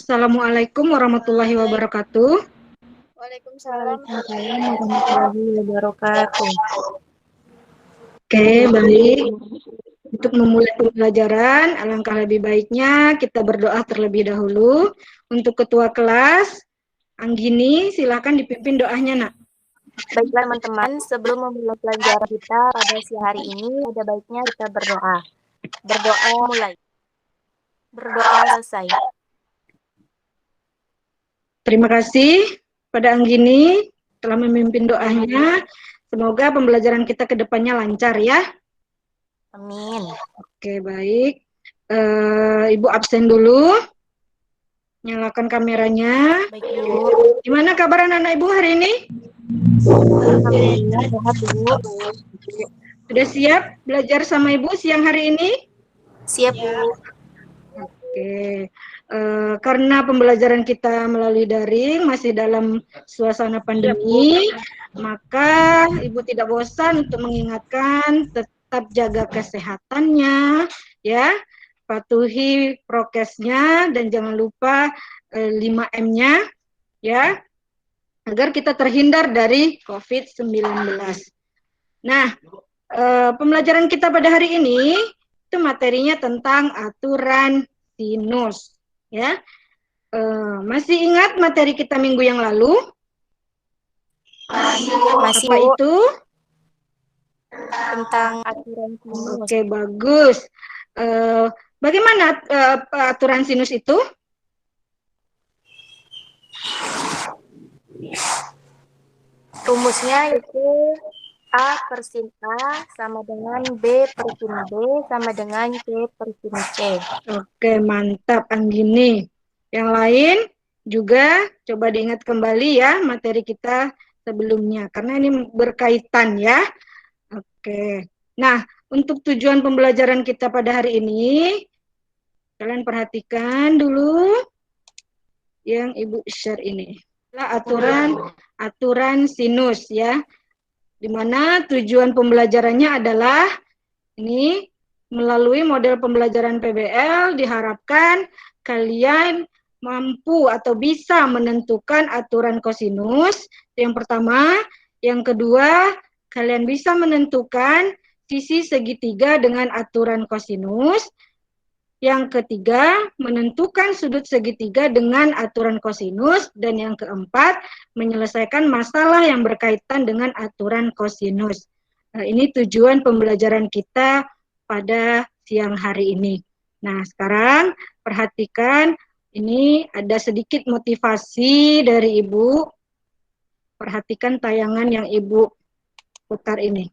Assalamualaikum warahmatullahi wabarakatuh. Waalaikumsalam warahmatullahi wabarakatuh. Oke, baik. Untuk memulai pembelajaran, alangkah lebih baiknya kita berdoa terlebih dahulu. Untuk ketua kelas, Anggini, silakan dipimpin doanya, Nak. Baiklah teman-teman, sebelum memulai pelajaran kita pada siang hari ini, ada baiknya kita berdoa. Berdoa mulai. Berdoa selesai. Terima kasih pada Anggini telah memimpin doanya. Semoga pembelajaran kita ke depannya lancar ya. Amin. Oke, baik. Ibu absen dulu. Nyalakan kameranya. Baik, Bu. Gimana kabar anak-anak Ibu hari ini? Alhamdulillah sehat, Bu. Sudah siap belajar sama Ibu siang hari ini? Siap, Bu. Oke. Karena pembelajaran kita melalui daring masih dalam suasana pandemi, maka Ibu tidak bosan untuk mengingatkan tetap jaga kesehatannya, ya, patuhi prokesnya dan jangan lupa 5M-nya, ya, agar kita terhindar dari COVID-19. Nah, pembelajaran kita pada hari ini itu materinya tentang aturan sinus, ya. Masih ingat materi kita minggu yang lalu? Masih, Apa Bu. itu? Tentang aturan sinus. Oke, bagus. Bagaimana aturan sinus itu? Rumusnya itu A per sin A sama dengan B per sin B sama dengan C per sin C. Oke, mantap Anggini. Yang lain juga coba diingat kembali ya materi kita sebelumnya, karena ini berkaitan ya. Oke. Nah, untuk tujuan pembelajaran kita pada hari ini, kalian perhatikan dulu yang Ibu share ini. Aturan sinus ya. Di mana tujuan pembelajarannya adalah ini melalui model pembelajaran PBL diharapkan kalian mampu atau bisa menentukan aturan kosinus. Yang pertama, yang kedua, kalian bisa menentukan sisi segitiga dengan aturan kosinus. Yang ketiga, menentukan sudut segitiga dengan aturan kosinus. Dan yang keempat, menyelesaikan masalah yang berkaitan dengan aturan kosinus. Nah, ini tujuan pembelajaran kita pada siang hari ini. Nah, sekarang perhatikan, ini ada sedikit motivasi dari Ibu. Perhatikan tayangan yang Ibu putar ini.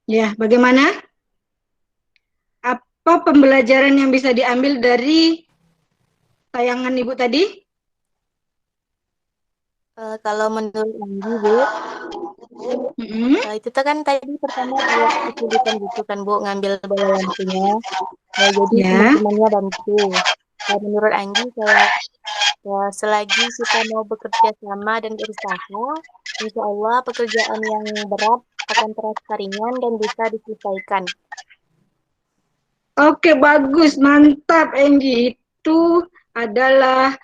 Ya, bagaimana? Apa pembelajaran yang bisa diambil dari tayangan Ibu tadi? Kalau menurut Andi, Bu, itu tuh kan tadi pertama kayak kesulitan gitu kan, Bu, ngambil bola lampunya. Jadi teman-temannya bantu. Menurut Anggi kayak selagi kita mau bekerja sama dan berusaha, insya Allah pekerjaan yang berat akan terasa ringan dan bisa diselesaikan. Oke, bagus, mantap Enggi. Itu adalah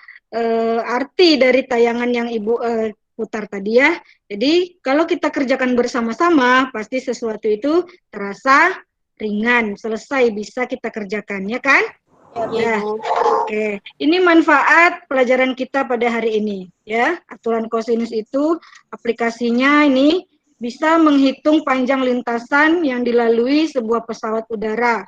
arti dari tayangan yang Ibu putar tadi ya. Jadi kalau kita kerjakan bersama-sama, pasti sesuatu itu terasa ringan, selesai bisa kita kerjakan, ya kan? Ya, Bu. Oke, ini manfaat pelajaran kita pada hari ini, ya. Aturan kosinus itu aplikasinya ini bisa menghitung panjang lintasan yang dilalui sebuah pesawat udara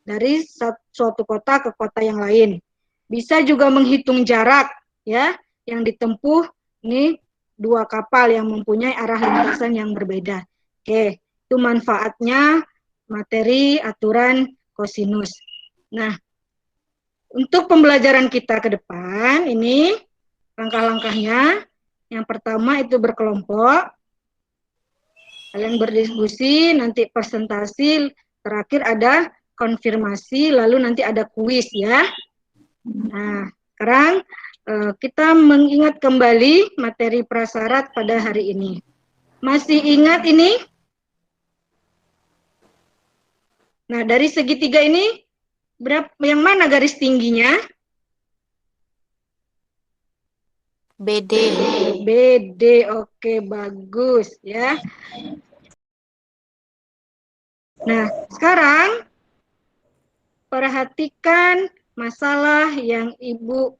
dari suatu kota ke kota yang lain. Bisa juga menghitung jarak ya yang ditempuh ini dua kapal yang mempunyai arah lintasan yang berbeda. Oke, itu manfaatnya materi aturan kosinus. Nah, untuk pembelajaran kita ke depan ini langkah-langkahnya. Yang pertama itu berkelompok. Kalian berdiskusi, nanti presentasi, terakhir ada konfirmasi, lalu nanti ada kuis ya. Nah, sekarang kita mengingat kembali materi prasyarat pada hari ini. Masih ingat ini? Nah, dari segitiga ini, yang mana garis tingginya? BD. BD, oke, bagus ya. Nah, sekarang perhatikan masalah yang Ibu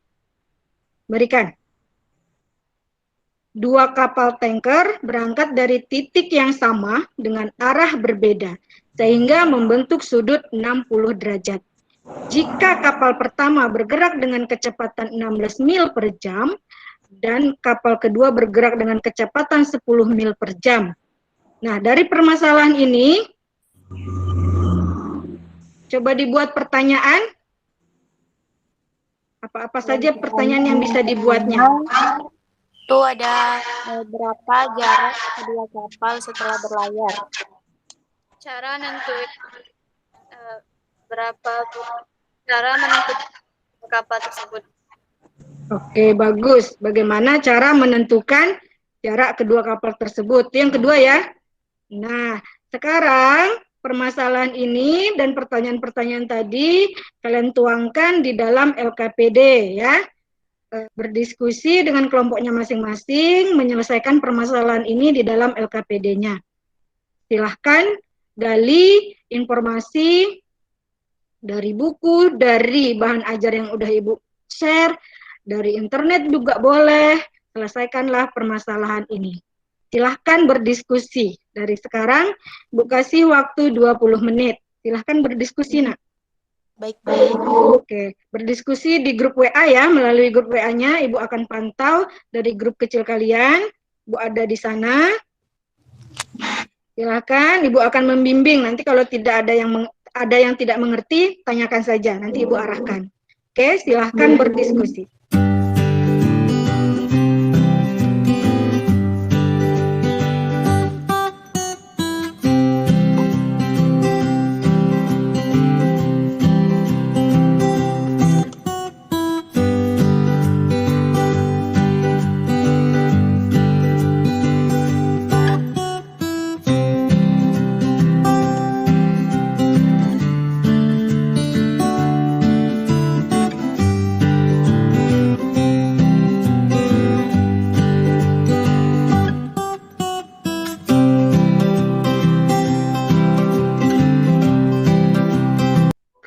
berikan. 2 kapal tanker berangkat dari titik yang sama dengan arah berbeda, sehingga membentuk sudut 60 derajat. Jika kapal pertama bergerak dengan kecepatan 16 mil per jam, dan kapal kedua bergerak dengan kecepatan 10 mil per jam. Nah, dari permasalahan ini, coba dibuat pertanyaan. Apa-apa saja pertanyaan yang bisa dibuatnya? Itu ada berapa jarak kedua kapal setelah berlayar? Cara nentuin cara menentukan kapal tersebut. Oke, bagus. Bagaimana cara menentukan jarak kedua kapal tersebut? Yang kedua ya. Nah, sekarang permasalahan ini dan pertanyaan-pertanyaan tadi kalian tuangkan di dalam LKPD ya. Berdiskusi dengan kelompoknya masing-masing, menyelesaikan permasalahan ini di dalam LKPD-nya. Silahkan gali informasi dari buku, dari bahan ajar yang udah Ibu share, dari internet juga boleh, selesaikanlah permasalahan ini. Silahkan berdiskusi. Dari sekarang, Bu kasih waktu 20 menit. Silahkan berdiskusi, Nak. Baik, Bu. Oke, berdiskusi di grup WA ya, melalui grup WA-nya Ibu akan pantau dari grup kecil kalian. Ibu ada di sana. Silakan, Ibu akan membimbing. Nanti kalau tidak ada yang tidak mengerti, tanyakan saja. Nanti Ibu arahkan. Oke, silahkan berdiskusi.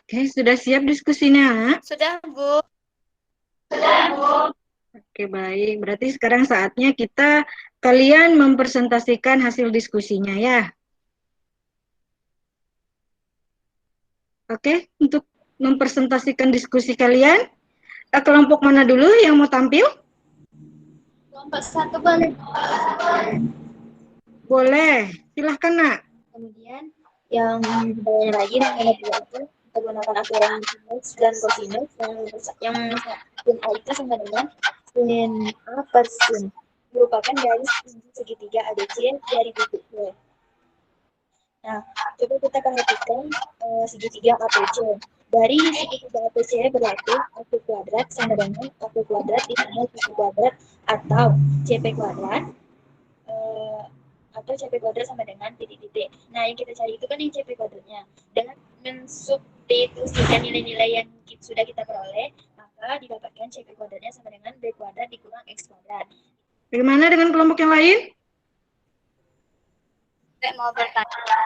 Oke, sudah siap diskusinya? Sudah, Bu. Oke, baik. Berarti sekarang saatnya kalian mempresentasikan hasil diskusinya ya. Oke, untuk mempresentasikan diskusi kalian, kelompok mana dulu yang mau tampil? Kelompok 1 boleh. Boleh, silahkan Nak. Kemudian yang bawahnya lagi nomor 2 itu menggunakan aturan sinus dan kosinus yang sin A itu sama dengan sin A per sin, merupakan garis tinggi segitiga ABC dari titik B. Nah, coba kita perhatikan segitiga ABC. Dari segitiga ABC berarti AC kuadrat sama dengan AC kuadrat ditambah CP kuadrat atau CP kuadrat atau CP kuadrat sama dengan titik-titik. Nah, yang kita cari itu kan yang CP kuadratnya. Dengan mensubstitusikan nilai-nilai yang sudah kita peroleh, maka didapatkan CP kuadratnya sama dengan B kuadrat dikurang X kuadrat. Bagaimana dengan kelompok yang lain? Saya mau bertanya.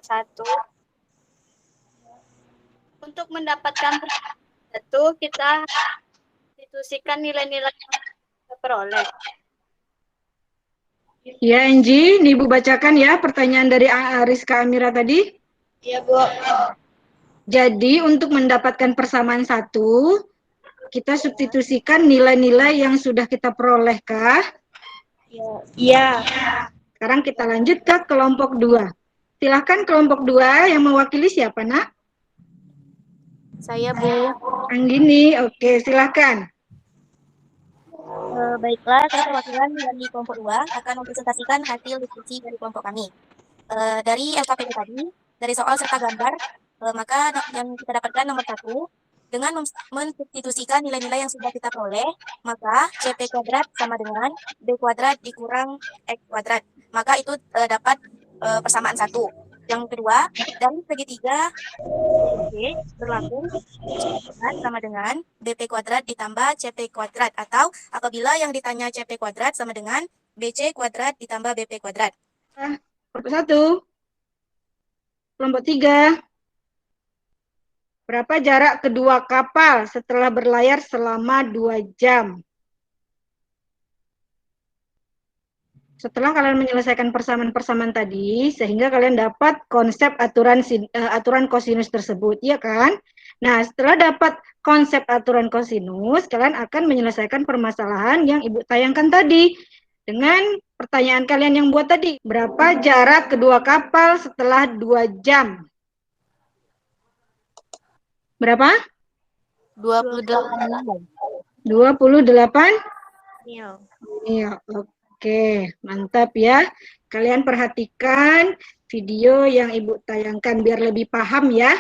1. Untuk mendapatkan itu kita institusikan nilai-nilai yang kita peroleh. Ya, Angie, ini Ibu bacakan ya pertanyaan dari Rizka Amira tadi. Iya, Bu. Jadi, untuk mendapatkan persamaan 1, kita substitusikan nilai-nilai yang sudah kita peroleh kah? Iya. Sekarang kita lanjut ke kelompok 2. Silahkan kelompok 2 yang mewakili siapa, Nak? Saya, Bu. Anggini, oke, silahkan. Baiklah, saya perwakilan dari kelompok 2 akan mempresentasikan hasil diskusi dari kelompok kami. Dari LKPD tadi, dari soal serta gambar, maka yang kita dapatkan nomor 1, Dengan mensubstitusikan nilai-nilai yang sudah kita peroleh, maka CP kuadrat sama dengan B kuadrat dikurang X kuadrat. Maka itu dapat persamaan 1. Yang kedua, dari segitiga ABC berlaku CP kuadrat sama dengan BP kuadrat ditambah CP kuadrat. Atau apabila yang ditanya CP kuadrat sama dengan BC kuadrat ditambah BP kuadrat. Kelompok 1. Kelompok 3. Berapa jarak kedua kapal setelah berlayar selama 2 jam? Setelah kalian menyelesaikan persamaan-persamaan tadi, sehingga kalian dapat konsep aturan kosinus tersebut, ya kan? Nah, setelah dapat konsep aturan kosinus, kalian akan menyelesaikan permasalahan yang Ibu tayangkan tadi. Dengan pertanyaan kalian yang buat tadi, berapa jarak kedua kapal setelah 2 jam? Berapa? 28 mil. 28 Mil. mil. Oke, mantap ya. Kalian perhatikan video yang Ibu tayangkan biar lebih paham ya.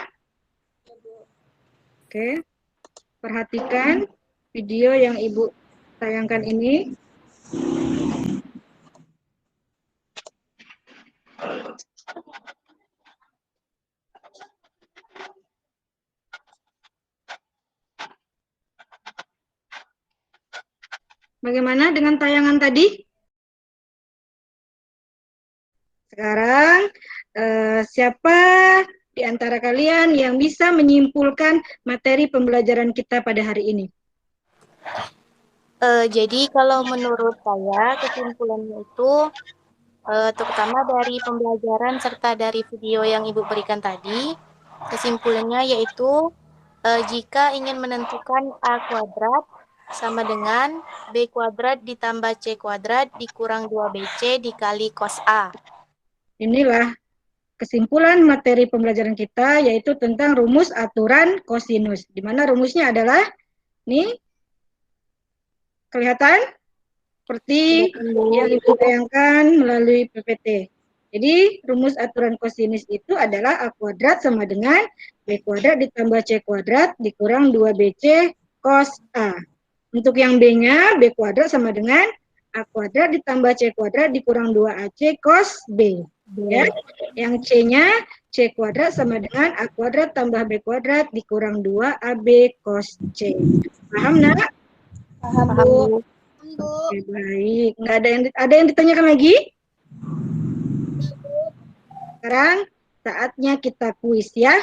Oke, perhatikan video yang Ibu tayangkan ini. Bagaimana dengan tayangan tadi? Sekarang, siapa di antara kalian yang bisa menyimpulkan materi pembelajaran kita pada hari ini? Jadi kalau menurut saya kesimpulannya itu terutama dari pembelajaran serta dari video yang Ibu berikan tadi, kesimpulannya yaitu jika ingin menentukan A kuadrat sama dengan B kuadrat ditambah C kuadrat dikurang 2BC dikali cos A. Inilah kesimpulan materi pembelajaran kita, yaitu tentang rumus aturan kosinus. Di mana rumusnya adalah, nih, kelihatan? Seperti yang Ibu bayangkan melalui PPT. Jadi, rumus aturan kosinus itu adalah A kuadrat sama dengan B kuadrat ditambah C kuadrat dikurang 2BC cos A. Untuk yang B-nya, B kuadrat sama dengan A kuadrat ditambah C kuadrat dikurang 2AC cos B. Ya. Yang C-nya, C kuadrat sama dengan A kuadrat tambah B kuadrat dikurang 2AB cos C. Paham, Nak? Paham, Bu. Oke, baik. Nggak ada yang ditanyakan lagi? Sekarang saatnya kita kuis ya.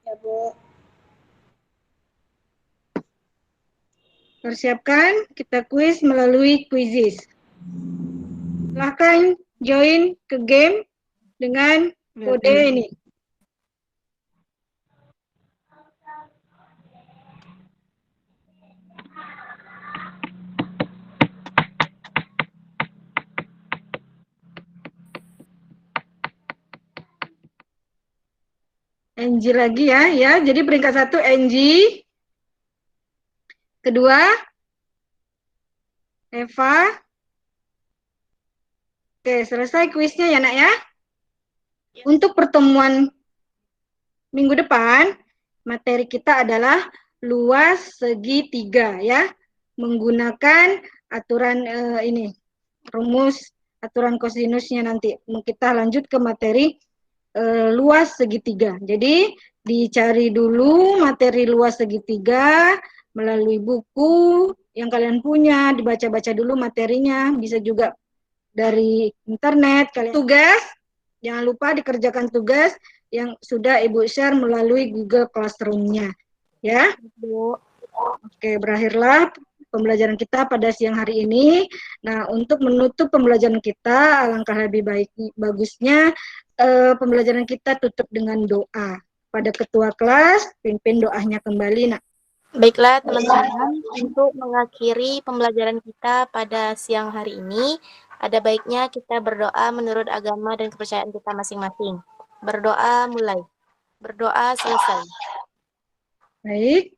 Ya, Bu. Persiapkan, kita kuis melalui Quizizz. Silahkan join ke game dengan kode ini. Angie lagi ya. Jadi peringkat 1 Angie. Kedua, Eva. Oke, selesai kuisnya ya, Nak ya. Untuk pertemuan minggu depan, materi kita adalah luas segitiga ya. Menggunakan aturan ini, rumus aturan kosinusnya nanti. Kita lanjut ke materi luas segitiga. Jadi dicari dulu materi luas segitiga melalui buku yang kalian punya, dibaca-baca dulu materinya, bisa juga dari internet. Kalian tugas, jangan lupa dikerjakan tugas yang sudah Ibu share melalui Google Classroom-nya. Ya. Oke, berakhirlah pembelajaran kita pada siang hari ini. Nah, untuk menutup pembelajaran kita, alangkah lebih bagusnya pembelajaran kita tutup dengan doa. Pada ketua kelas, pimpin doanya kembali, Nak. Baiklah teman-teman, untuk mengakhiri pembelajaran kita pada siang hari ini, ada baiknya kita berdoa menurut agama dan kepercayaan kita masing-masing. Berdoa mulai. Berdoa selesai. Baik.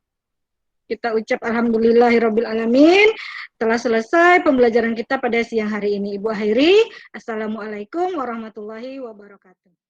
Kita ucap alhamdulillahirabbil alamin. Telah selesai pembelajaran kita pada siang hari ini. Ibu akhiri. Assalamualaikum warahmatullahi wabarakatuh.